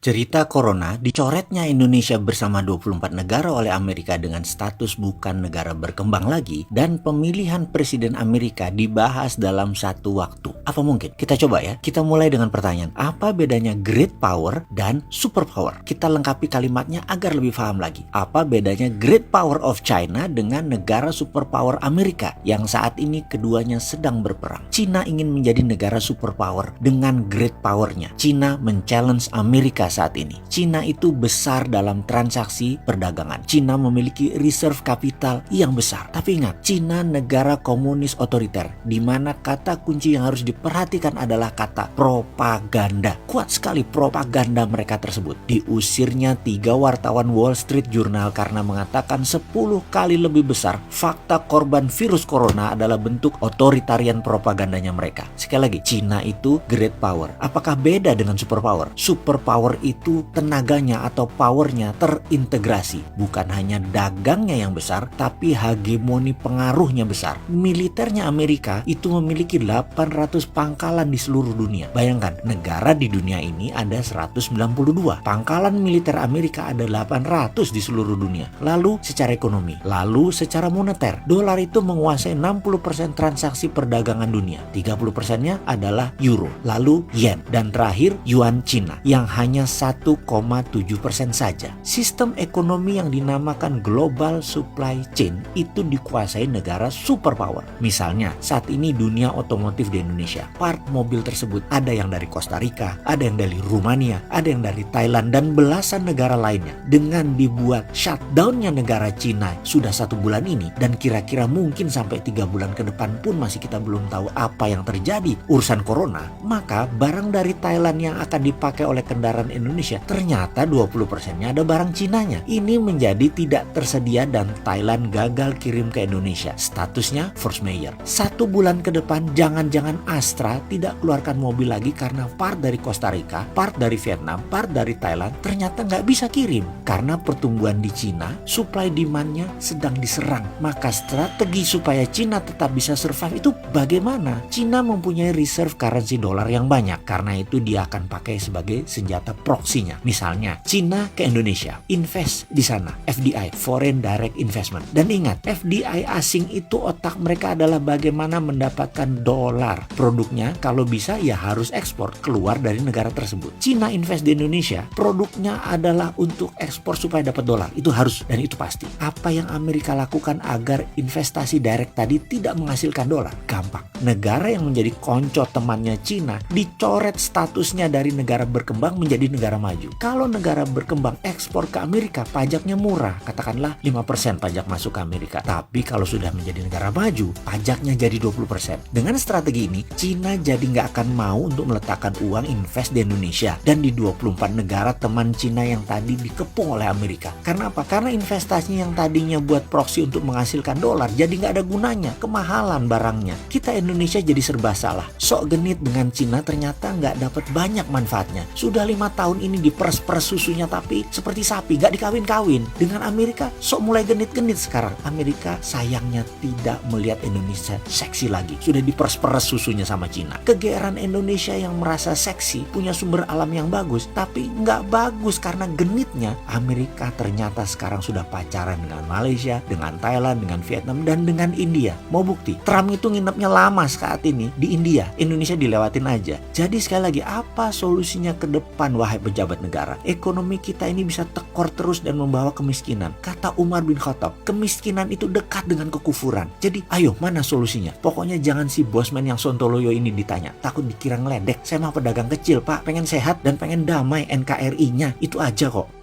Cerita Corona, dicoretnya Indonesia bersama 24 negara oleh Amerika dengan status bukan negara berkembang lagi, dan pemilihan Presiden Amerika dibahas dalam satu waktu. Apa mungkin? Kita coba ya. Kita mulai dengan pertanyaan, apa bedanya great power dan super power? Kita lengkapi kalimatnya agar lebih paham lagi. Apa bedanya great power of China dengan negara superpower Amerika yang saat ini keduanya sedang berperang? Cina ingin menjadi negara superpower dengan great powernya. Cina men-challenge Amerika saat ini. Cina itu besar dalam transaksi perdagangan. Cina memiliki reserve kapital yang besar. Tapi ingat, Cina negara komunis otoriter, di mana kata kunci yang harus diperhatikan adalah kata propaganda. Kuat sekali propaganda mereka tersebut. Diusirnya 3 wartawan Wall Street Journal karena mengatakan 10 kali lebih besar fakta korban virus corona adalah bentuk otoritarian propagandanya mereka. Sekali lagi, Cina itu great power. Apakah beda dengan superpower? Superpower itu tenaganya atau powernya terintegrasi. Bukan hanya dagangnya yang besar, tapi hegemoni pengaruhnya besar. Militernya Amerika itu memiliki 800 pangkalan di seluruh dunia. Bayangkan, negara di dunia ini ada 192. Pangkalan militer Amerika ada 800 di seluruh dunia. Lalu secara ekonomi, lalu secara moneter, dolar itu menguasai 60% transaksi perdagangan dunia. 30%-nya adalah euro, lalu yen, dan terakhir yuan Cina yang hanya 1,7% saja. Sistem ekonomi yang dinamakan global supply chain itu dikuasai negara superpower. Misalnya, saat ini dunia otomotif di Indonesia, part mobil tersebut ada yang dari Costa Rica, ada yang dari Rumania, ada yang dari Thailand, dan belasan negara lainnya. Dengan dibuat shutdown-nya negara Cina sudah 1 bulan ini, dan kira-kira mungkin sampai 3 bulan ke depan pun masih kita belum tahu apa yang terjadi urusan corona, maka barang dari Thailand yang akan dipakai oleh kendaraan Indonesia ternyata 20%-nya ada barang Cinanya. Ini menjadi tidak tersedia dan Thailand gagal kirim ke Indonesia. Statusnya force majeure. 1 bulan ke depan jangan-jangan Astra tidak keluarkan mobil lagi karena part dari Costa Rica, part dari Vietnam, part dari Thailand ternyata nggak bisa kirim. Karena pertumbuhan di Cina, supply demand-nya sedang diserang. Maka strategi supaya Cina tetap bisa survive itu bagaimana? Cina mempunyai reserve currency dolar yang banyak. Karena itu dia akan pakai sebagai senjata proksinya. Misalnya, Cina ke Indonesia, invest di sana, FDI, Foreign Direct Investment. Dan ingat, FDI asing itu otak mereka adalah bagaimana mendapatkan dolar. Produknya kalau bisa ya harus ekspor keluar dari negara tersebut. Cina invest di Indonesia, produknya adalah untuk ekspor supaya dapat dolar. Itu harus dan itu pasti. Apa yang Amerika lakukan agar investasi direct tadi tidak menghasilkan dolar? Gampang. Negara yang menjadi konco temannya Cina dicoret statusnya dari negara berkembang menjadi negara maju. Kalau negara berkembang ekspor ke Amerika, pajaknya murah, katakanlah 5% pajak masuk ke Amerika. Tapi kalau sudah menjadi negara maju, pajaknya jadi 20%. Dengan strategi ini, Cina jadi nggak akan mau untuk meletakkan uang invest di Indonesia dan di 24 negara teman Cina yang tadi dikepung oleh Amerika. Karena apa? Karena investasinya yang tadinya buat proksi untuk menghasilkan dolar, jadi nggak ada gunanya, kemahalan barangnya. Kita Indonesia jadi serba salah. Sok genit dengan Cina ternyata nggak dapat banyak manfaatnya. Sudah 5 tahun ini diperes-peres susunya tapi seperti sapi, gak dikawin-kawin. Dengan Amerika sok mulai genit-genit sekarang. Amerika sayangnya tidak melihat Indonesia seksi lagi. Sudah diperes-peres susunya sama Cina. Kegeeran Indonesia yang merasa seksi, punya sumber alam yang bagus, tapi gak bagus karena genitnya. Amerika ternyata sekarang sudah pacaran dengan Malaysia, dengan Thailand, dengan Vietnam, dan dengan India. Mau bukti? Trump itu nginepnya lama saat ini di India. Indonesia dilewatin aja. Jadi sekali lagi, apa solusinya ke depan wahai pejabat negara? Ekonomi kita ini bisa tekor terus dan membawa kemiskinan. Kata Umar bin Khattab, kemiskinan itu dekat dengan kekufuran. Jadi ayo, mana solusinya? Pokoknya jangan si bosman yang sontoloyo ini ditanya. Takut dikira ngeledek. Saya mah pedagang kecil pak, pengen sehat dan pengen damai NKRI-nya. Itu aja kok.